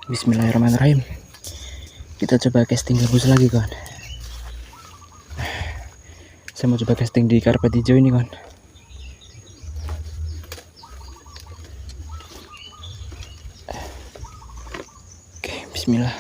Bismillahirrahmanirrahim. Kita coba casting gabus lagi kawan. Saya mau coba casting di karpet hijau ini kawan. Oke, bismillah.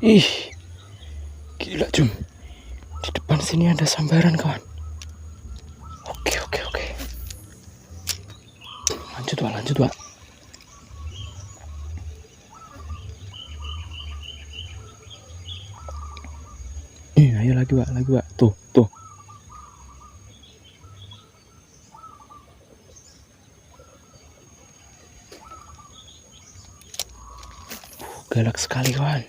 Ih, gila Jum. Di depan sini ada sambaran kawan. Oke. Lanjut Wak. Ayo lagi Wak. Tuh. Galak sekali kawan.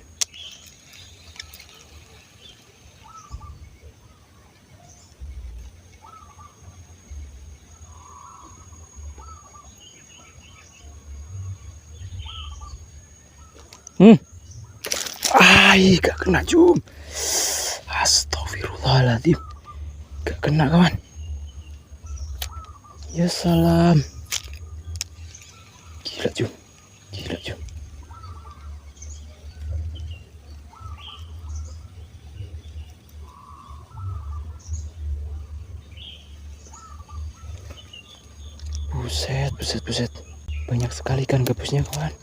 Gak kena Jum. Astagfirullahaladzim. Gak kena kawan. Ya salam. Gila Jum. Buset. Banyak sekali kan gabusnya kawan.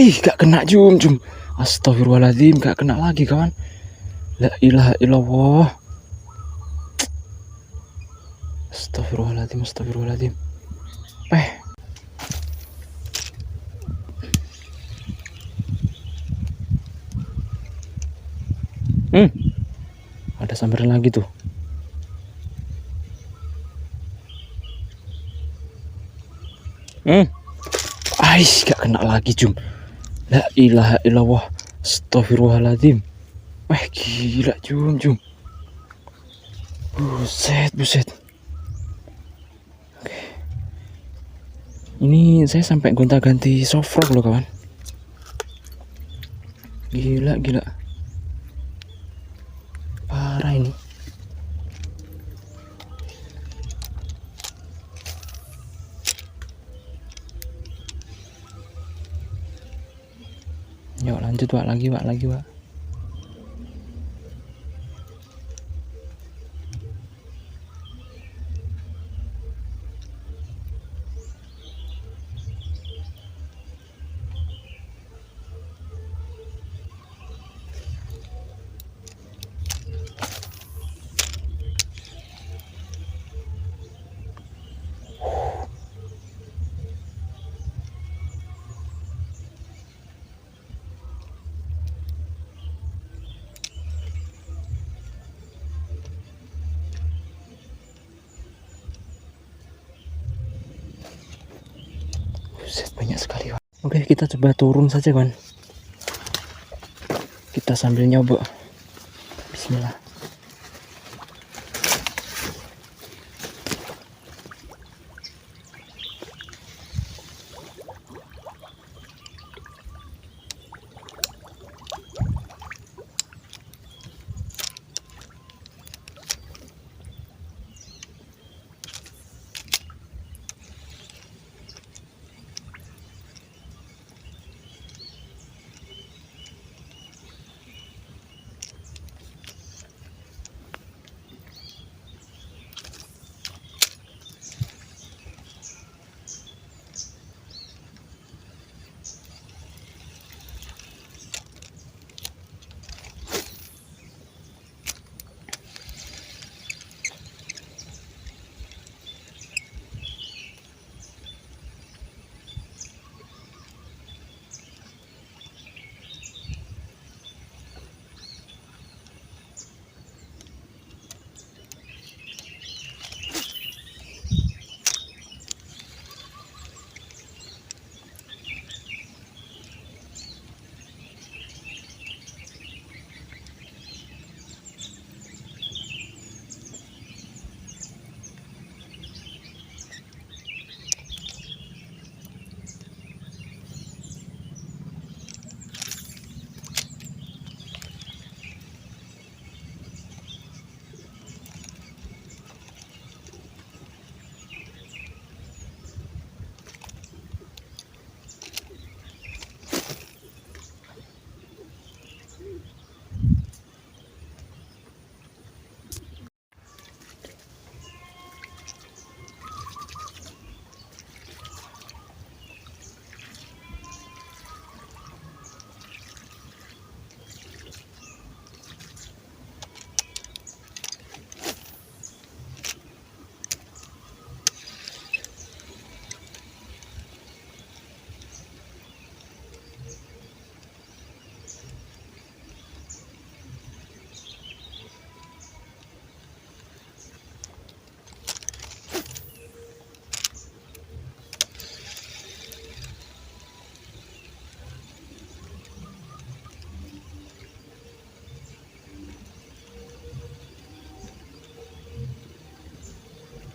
Gak kena Jum. Astagfirullahaladzim, gak kena lagi kawan. La ilaha illallah. Astagfirullahaladzim. Ada sambaran lagi tuh. Gak kena lagi Jum. La ilaha illallah. Astagfirullahaladzim. Gila Jum. Buset. Oke. Ini saya sampai gonta-ganti softrock loh kawan. Gila. Parah ini. Yuk lanjut Wak, lagi Wak. Buset, banyak sekali. Oke, kita coba turun saja kawan. Kita sambil nyoba. Bismillah.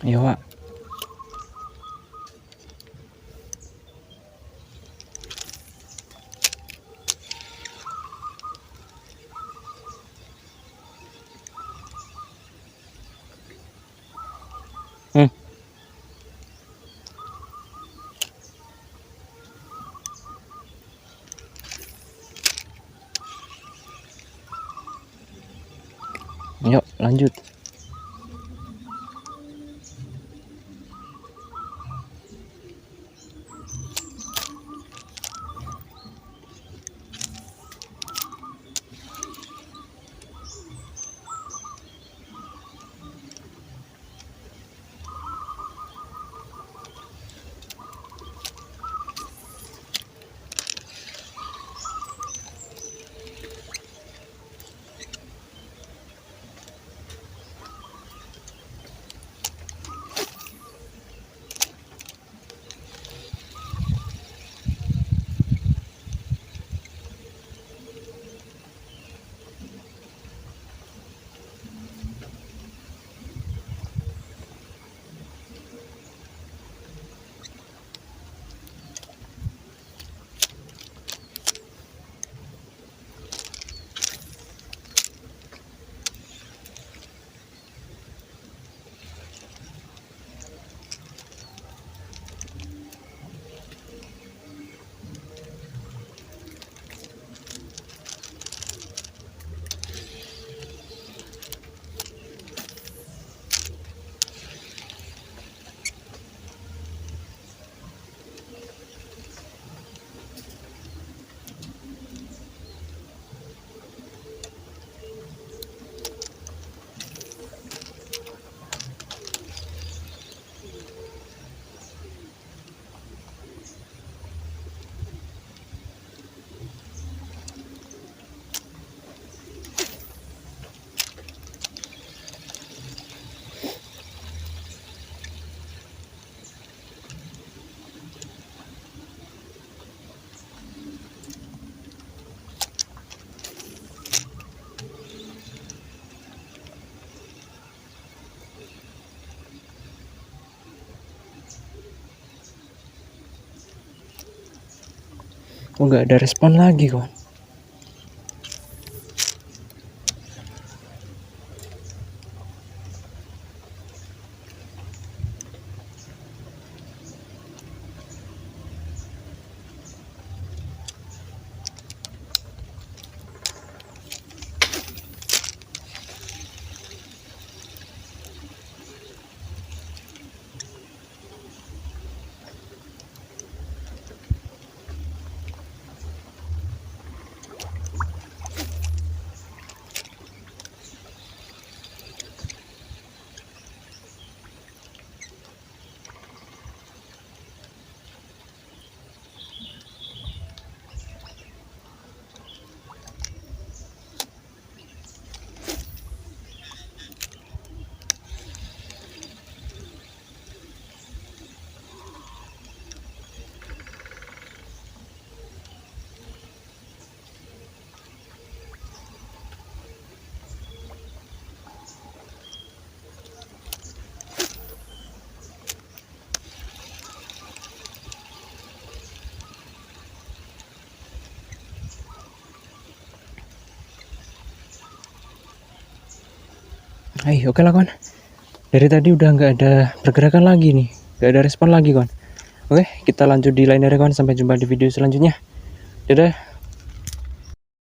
Iya, Wak. Hmm. Yuk, lanjut. Oh, nggak ada respon lagi, kawan. Ayo, oke lah, kawan. Dari tadi udah nggak ada pergerakan lagi nih, nggak ada respon lagi, kawan. Oke, kita lanjut di lain area, kawan. Sampai jumpa di video selanjutnya. Dadah.